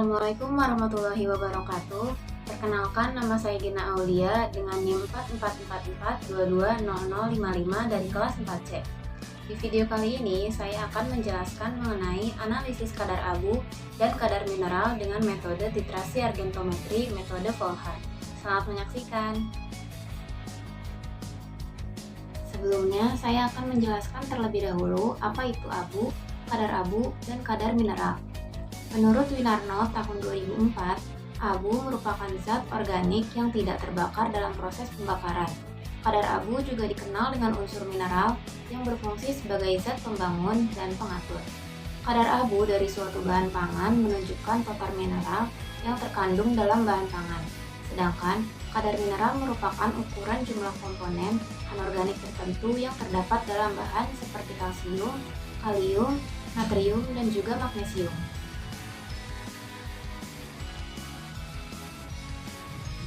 Assalamualaikum warahmatullahi wabarakatuh. Perkenalkan, nama saya Gina Aulia dengan NIM 4444220055 dari kelas 4C. Di video kali ini, saya akan menjelaskan mengenai analisis kadar abu dan kadar mineral dengan metode titrasi argentometri metode Volhard. Selamat menyaksikan. Sebelumnya, saya akan menjelaskan terlebih dahulu apa itu abu, dan kadar mineral. Menurut Winarno tahun 2004, abu merupakan zat organik yang tidak terbakar dalam proses pembakaran. Kadar abu juga dikenal dengan unsur mineral yang berfungsi sebagai zat pembangun dan pengatur. Kadar abu dari suatu bahan pangan menunjukkan total mineral yang terkandung dalam bahan pangan. Sedangkan kadar mineral merupakan ukuran jumlah komponen anorganik tertentu yang terdapat dalam bahan seperti kalsium, kalium, natrium, dan juga magnesium.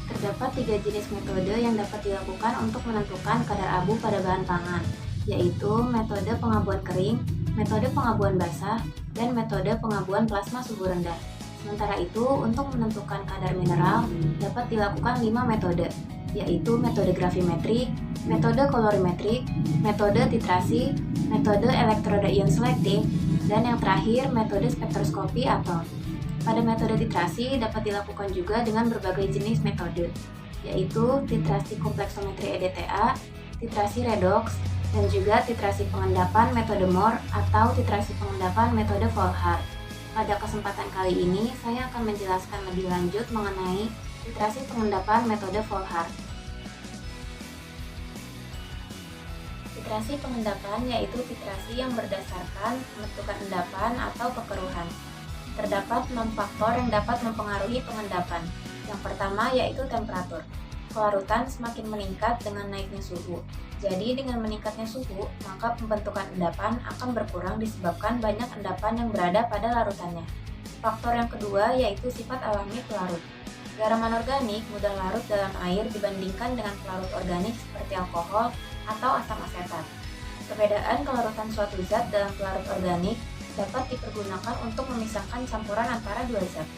Terdapat 3 jenis metode yang dapat dilakukan untuk menentukan kadar abu pada bahan pangan, yaitu metode pengabuan kering, metode pengabuan basah, dan metode pengabuan plasma suhu rendah. Sementara itu, untuk menentukan kadar mineral dapat dilakukan 5 metode, yaitu metode gravimetrik, metode kolorimetrik, metode titrasi, metode elektroda ion selektif, dan yang terakhir metode spektroskopi atom. Pada metode titrasi dapat dilakukan juga dengan berbagai jenis metode, yaitu titrasi kompleksometri EDTA, titrasi redox, dan juga titrasi pengendapan metode Mohr atau titrasi pengendapan metode Volhard. Pada kesempatan kali ini, saya akan menjelaskan lebih lanjut mengenai titrasi pengendapan metode Volhard. Titrasi pengendapan yaitu titrasi yang berdasarkan pembentukan endapan atau kekeruhan. Terdapat 6 faktor yang dapat mempengaruhi pengendapan. Yang pertama yaitu temperatur. Kelarutan semakin meningkat dengan naiknya suhu. Jadi dengan meningkatnya suhu, maka pembentukan endapan akan berkurang disebabkan banyak endapan yang berada pada larutannya. Faktor yang kedua yaitu sifat alami pelarut. Garam anorganik mudah larut dalam air dibandingkan dengan pelarut organik seperti alkohol atau asam asetat. Perbedaan kelarutan suatu zat dalam pelarut organik dapat dipergunakan untuk memisahkan campuran antara dua zat.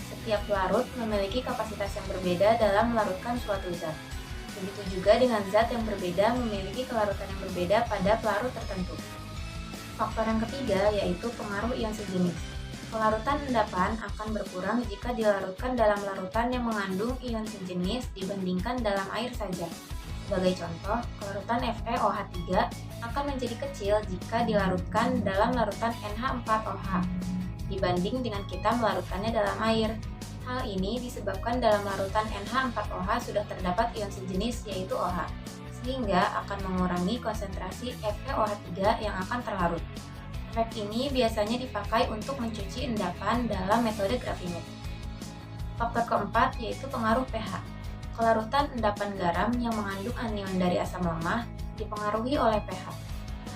Setiap pelarut memiliki kapasitas yang berbeda dalam melarutkan suatu zat. Begitu juga dengan zat yang berbeda memiliki kelarutan yang berbeda pada pelarut tertentu. Faktor yang ketiga yaitu pengaruh ion sejenis. Pelarutan endapan akan berkurang jika dilarutkan dalam larutan yang mengandung ion sejenis dibandingkan dalam air saja. Sebagai contoh, larutan FeOH3 akan menjadi kecil jika dilarutkan dalam larutan NH4OH dibanding dengan kita melarutkannya dalam air. Hal ini disebabkan dalam larutan NH4OH sudah terdapat ion sejenis yaitu OH, sehingga akan mengurangi konsentrasi FeOH3 yang akan terlarut. Efek ini biasanya dipakai untuk mencuci endapan dalam metode gravimetri. Faktor keempat yaitu pengaruh pH. Kelarutan endapan garam yang mengandung anion dari asam lemah dipengaruhi oleh pH.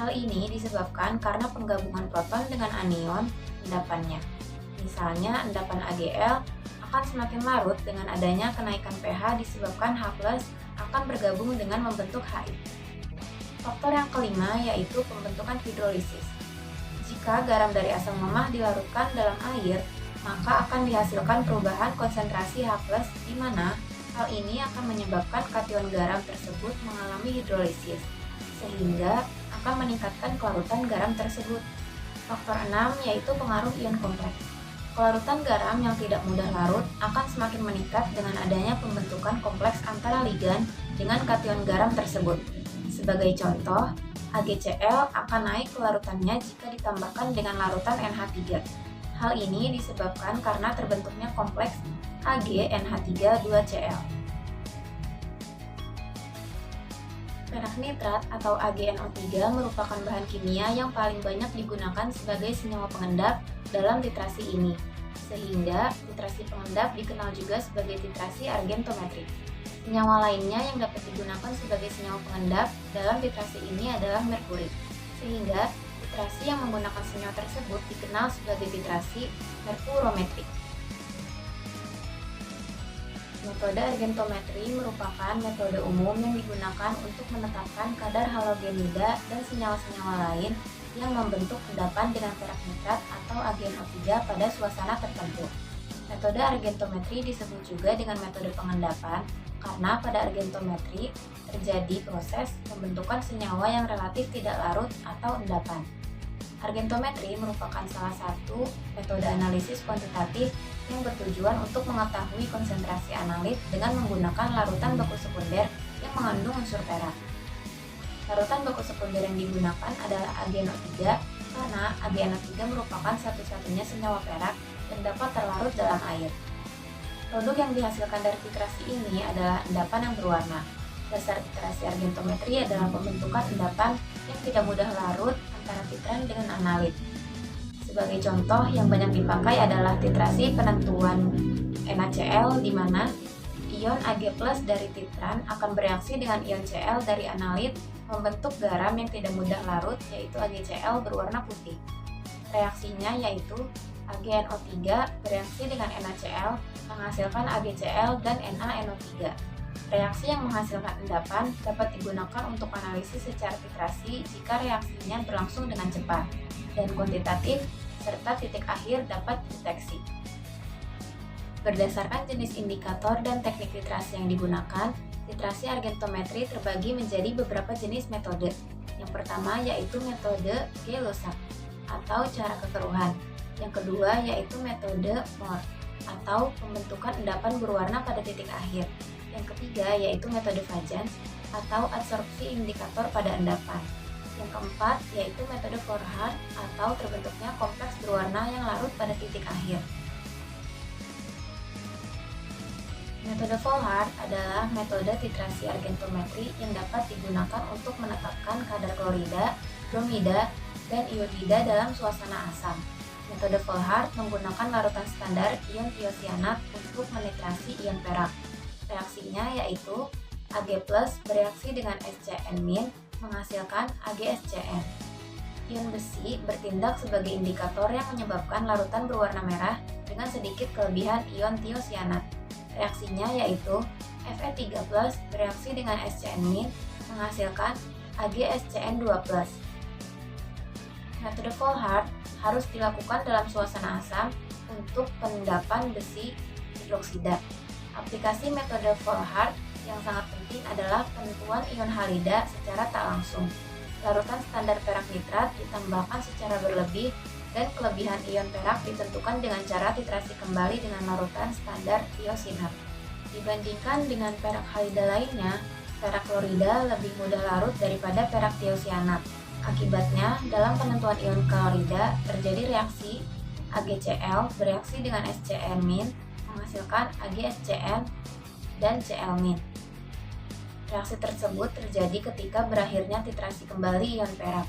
Hal ini disebabkan karena penggabungan proton dengan anion endapannya. Misalnya, endapan AgL akan semakin larut dengan adanya kenaikan pH disebabkan H+ akan bergabung dengan membentuk Hi. Faktor yang kelima yaitu pembentukan hidrolisis. Jika garam dari asam lemah dilarutkan dalam air, maka akan dihasilkan perubahan konsentrasi H+, di mana hal ini akan menyebabkan kation garam tersebut mengalami hidrolisis, sehingga akan meningkatkan kelarutan garam tersebut. Faktor 6 yaitu pengaruh ion kompleks. Kelarutan garam yang tidak mudah larut akan semakin meningkat dengan adanya pembentukan kompleks antara ligan dengan kation garam tersebut. Sebagai contoh, AgCl akan naik kelarutannya jika ditambahkan dengan larutan NH3. Hal ini disebabkan karena terbentuknya kompleks AgNH3 2Cl. Perak nitrat atau AgNO3 merupakan bahan kimia yang paling banyak digunakan sebagai senyawa pengendap dalam titrasi ini, sehingga titrasi pengendap dikenal juga sebagai titrasi argentometrik. Senyawa lainnya yang dapat digunakan sebagai senyawa pengendap dalam titrasi ini adalah merkuri, sehingga titrasi yang menggunakan senyawa tersebut dikenal sebagai titrasi merkurometrik. Metode argentometri merupakan metode umum yang digunakan untuk menetapkan kadar halogenida dan senyawa-senyawa lain yang membentuk endapan dengan perak nitrat atau AgNO3 pada suasana tertentu. Metode argentometri disebut juga dengan metode pengendapan karena pada argentometri terjadi proses pembentukan senyawa yang relatif tidak larut atau endapan. Argentometri merupakan salah satu metode analisis kuantitatif yang bertujuan untuk mengetahui konsentrasi analit dengan menggunakan larutan baku sekunder yang mengandung unsur perak. Larutan baku sekunder yang digunakan adalah AgNO3 karena AgNO3 merupakan satu-satunya senyawa perak yang dapat terlarut dalam air. Produk yang dihasilkan dari titrasi ini adalah endapan yang berwarna. Dasar titrasi argentometri adalah pembentukan endapan yang tidak mudah larut antara titran dengan analit. Sebagai contoh yang banyak dipakai adalah titrasi penentuan NaCl di mana ion Ag+ dari titran akan bereaksi dengan ion Cl dari analit membentuk garam yang tidak mudah larut yaitu AgCl berwarna putih. Reaksinya yaitu AgNO3 bereaksi dengan NaCl menghasilkan AgCl dan NaNO3. Reaksi yang menghasilkan endapan dapat digunakan untuk analisis secara titrasi jika reaksinya berlangsung dengan cepat dan kuantitatif serta titik akhir dapat dideteksi. Berdasarkan jenis indikator dan teknik titrasi yang digunakan, titrasi argentometri terbagi menjadi beberapa jenis metode. Yang pertama yaitu metode Gay-Lussac atau cara kekeruhan. Yang kedua yaitu metode Mohr atau pembentukan endapan berwarna pada titik akhir. Yang ketiga yaitu metode Fajans atau adsorpsi indikator pada endapan. Yang keempat yaitu metode Volhard atau terbentuknya kompleks berwarna yang larut pada titik akhir. Metode Volhard adalah metode titrasi argentometri yang dapat digunakan untuk menetapkan kadar klorida, bromida, dan iodida dalam suasana asam. Metode Volhard menggunakan larutan standar ion tiosianat untuk menitrasi ion perak. Reaksinya yaitu Ag+ bereaksi dengan SCN- menghasilkan AgSCN. Ion besi bertindak sebagai indikator yang menyebabkan larutan berwarna merah dengan sedikit kelebihan ion tiosianat. Reaksinya yaitu Fe3+ bereaksi dengan SCN- menghasilkan AgSCN2+. Metode Volhard harus dilakukan dalam suasana asam untuk pengendapan besi hidroksida. Aplikasi metode Volhard yang sangat penting adalah penentuan ion halida secara tak langsung. Larutan standar perak nitrat ditambahkan secara berlebih dan kelebihan ion perak ditentukan dengan cara titrasi kembali dengan larutan standar tiosinat. Dibandingkan dengan perak halida lainnya, perak klorida lebih mudah larut daripada perak tiosianat. Akibatnya, dalam penentuan ion klorida terjadi reaksi AgCl bereaksi dengan SCN- menghasilkan AgSCN dan Cl-. Reaksi tersebut terjadi ketika berakhirnya titrasi kembali ion perak.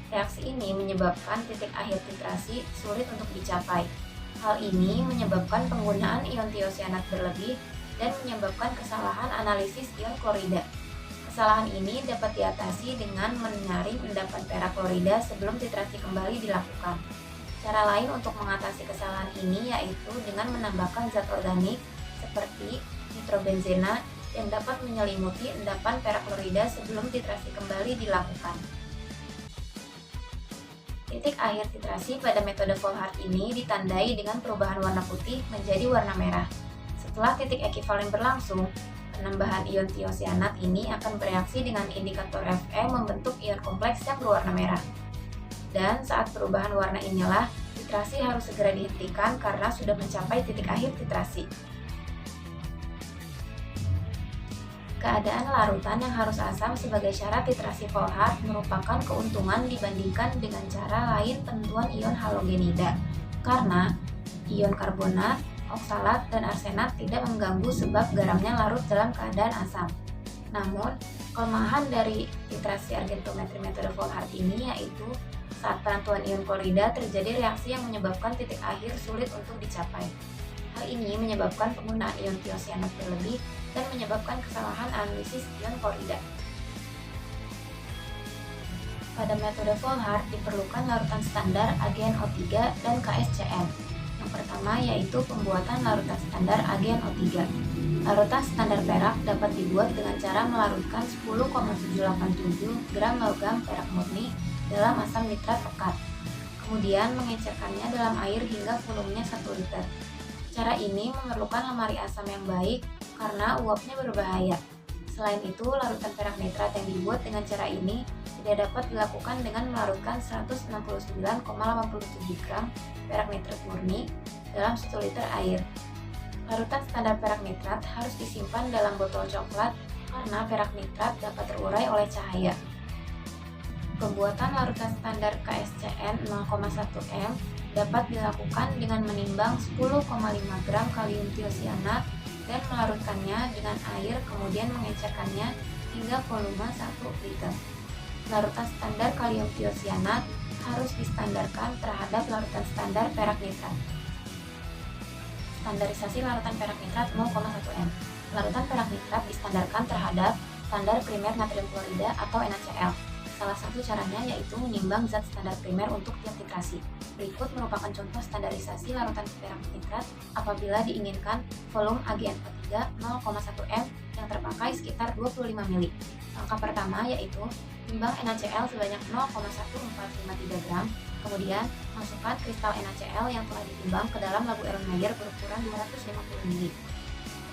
Reaksi ini menyebabkan titik akhir titrasi sulit untuk dicapai. Hal ini menyebabkan penggunaan ion tiosianat berlebih dan menyebabkan kesalahan analisis ion klorida. Kesalahan ini dapat diatasi dengan menyaring endapan perak klorida sebelum titrasi kembali dilakukan. Cara lain untuk mengatasi kesalahan ini yaitu dengan menambahkan zat organik seperti nitrobenzena yang dapat menyelimuti endapan perak klorida sebelum titrasi kembali dilakukan. Titik akhir titrasi pada metode Volhard ini ditandai dengan perubahan warna putih menjadi warna merah. Setelah titik ekivalen berlangsung, penambahan ion tiosianat ini akan bereaksi dengan indikator Fe membentuk ion kompleks yang berwarna merah. Dan saat perubahan warna inilah, titrasi harus segera dihentikan karena sudah mencapai titik akhir titrasi. Keadaan larutan yang harus asam sebagai syarat titrasi Volhard merupakan keuntungan dibandingkan dengan cara lain penentuan ion halogenida, karena ion karbonat, oksalat, dan arsenat tidak mengganggu sebab garamnya larut dalam keadaan asam. Namun, kelemahan dari titrasi argentometri metode Volhard ini yaitu saat penentuan ion klorida terjadi reaksi yang menyebabkan titik akhir sulit untuk dicapai. Hal ini menyebabkan penggunaan ion tiosianat berlebih dan menyebabkan kesalahan analisis ion klorida. Pada metode Volhard diperlukan larutan standar AgNO3 dan KSCN. Yang pertama yaitu pembuatan larutan standar AgNO3. Larutan standar perak dapat dibuat dengan cara melarutkan 10,787 gram logam perak murni dalam asam nitrat pekat. Kemudian mengecerkannya dalam air hingga volumenya 1 liter. Cara ini memerlukan lemari asam yang baik karena uapnya berbahaya. Selain itu, larutan perak nitrat yang dibuat dengan cara ini tidak dapat dilakukan dengan melarutkan 169,87 gram perak nitrat murni dalam 1 liter air. Larutan standar perak nitrat harus disimpan dalam botol coklat karena perak nitrat dapat terurai oleh cahaya. Pembuatan larutan standar KSCN 0,1 M dapat dilakukan dengan menimbang 10,5 gram kalium tiosianat dan melarutkannya dengan air, kemudian mengecerkannya hingga volume 1 liter. Larutan standar kalium tiosianat harus distandarkan terhadap larutan standar perak nitrat. Standarisasi larutan perak nitrat 0,1 M. Larutan perak nitrat distandarkan terhadap standar primer natrium klorida atau NaCl. Salah satu caranya yaitu menimbang zat standar primer untuk tiap titrasi. Berikut merupakan contoh standarisasi larutan perak nitrat apabila diinginkan volume AgNO3 0,1 M yang terpakai sekitar 25 ml. Langkah pertama yaitu timbang NaCl sebanyak 0,1453 gram, kemudian masukkan kristal NaCl yang telah ditimbang ke dalam labu Erlenmeyer berukuran 250 ml.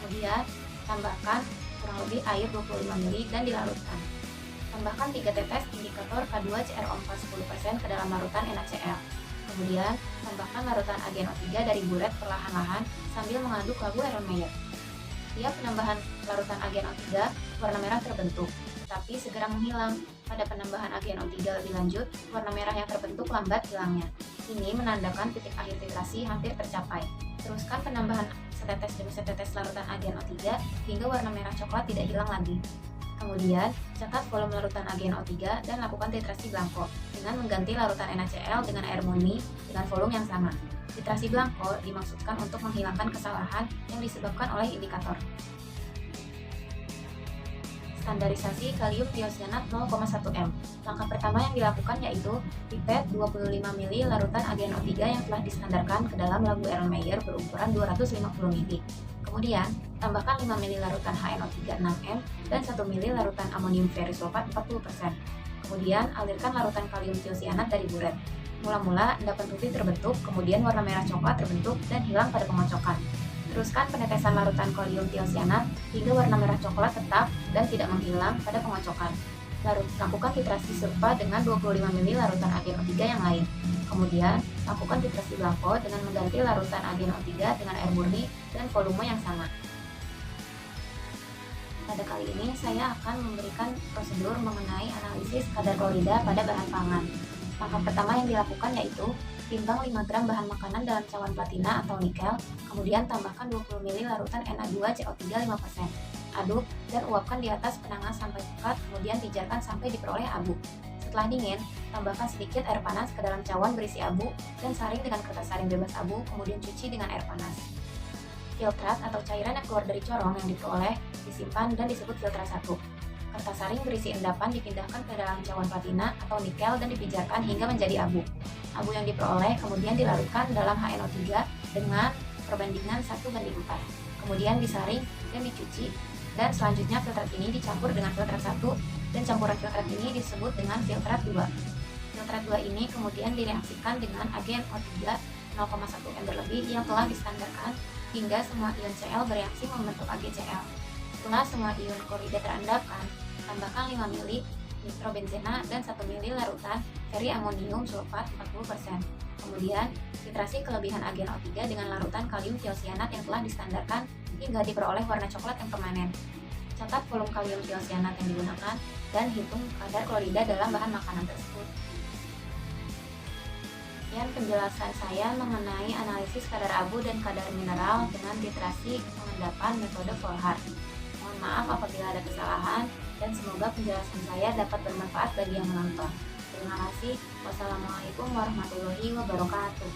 Kemudian tambahkan kurang lebih air 25 ml dan dilarutkan. Tambahkan 3 tetes indikator K2CrO4 10% ke dalam larutan NaCl. Kemudian, tambahkan larutan AgNO3 dari buret perlahan-lahan sambil mengaduk labu Erlenmeyer. Tiap penambahan larutan AgNO3, warna merah terbentuk, tetapi segera menghilang. Pada penambahan AgNO3 lebih lanjut, warna merah yang terbentuk lambat hilangnya. Ini menandakan titik akhir titrasi hampir tercapai. Teruskan penambahan setetes demi setetes larutan AgNO3 hingga warna merah coklat tidak hilang lagi. Kemudian, catat volume larutan AgNO3 dan lakukan titrasi blanko dengan mengganti larutan NaCl dengan air murni dengan volume yang sama. Titrasi blanko dimaksudkan untuk menghilangkan kesalahan yang disebabkan oleh indikator. Standarisasi kalium tiosianat 0,1 M. Langkah pertama yang dilakukan yaitu pipet 25 ml larutan AgNO3 yang telah distandarkan ke dalam labu Erlenmeyer berukuran 250 ml. Kemudian, tambahkan 5 ml larutan HNO3 6M dan 1 ml larutan amonium ferrisulfat 40%. Kemudian, alirkan larutan kalium tiosianat dari buret. Mula-mula, endapan putih terbentuk, kemudian warna merah coklat terbentuk dan hilang pada pengocokan. Teruskan penetesan larutan kalium tiosianat hingga warna merah coklat tetap dan tidak menghilang pada pengocokan. Lakukan titrasi serupa dengan 25 ml larutan AgNO3 yang lain. Kemudian, lakukan titrasi blanko dengan mengganti larutan AgNO3 dengan air murni dan volume yang sama. Pada kali ini, saya akan memberikan prosedur mengenai analisis kadar klorida pada bahan pangan. Langkah pertama yang dilakukan yaitu timbang 5 gram bahan makanan dalam cawan platina atau nikel, kemudian tambahkan 20 ml larutan Na2CO3 5%. Aduk dan uapkan di atas penangan sampai pekat, kemudian pijarkan sampai diperoleh abu. Setelah dingin, tambahkan sedikit air panas ke dalam cawan berisi abu dan saring dengan kertas saring bebas abu, kemudian cuci dengan air panas. Filtrat atau cairan yang keluar dari corong yang diperoleh disimpan dan disebut filtrat 1. Kertas saring berisi endapan dipindahkan ke dalam cawan platina atau nikel dan dipijarkan hingga menjadi abu. Abu yang diperoleh kemudian dilarutkan dalam HNO3 dengan perbandingan 1:4. Kemudian disaring dan dicuci, dan selanjutnya filtrat ini dicampur dengan filtrat 1 dan campuran filtrat ini disebut dengan filtrat 2. Filtrat 2 ini kemudian direaksikan dengan AgNO3 0,1 M berlebih yang telah distandarkan hingga semua ion Cl bereaksi membentuk AgCl. Setelah semua ion klorida terendapkan, tambahkan 5 ml nitrobenzena dan 1 ml larutan feriamonium sulfat 40%. Kemudian, titrasi kelebihan AgNO3 dengan larutan kalium tiosianat yang telah distandarkan hingga diperoleh warna coklat yang permanen. Catat volume kalium tiosianat yang digunakan dan hitung kadar klorida dalam bahan makanan tersebut. Sekian penjelasan saya mengenai analisis kadar abu dan kadar mineral dengan titrasi pengendapan metode Volhard. Mohon maaf apabila ada kesalahan dan semoga penjelasan saya dapat bermanfaat bagi yang menonton. Terima kasih. Wassalamualaikum warahmatullahi wabarakatuh.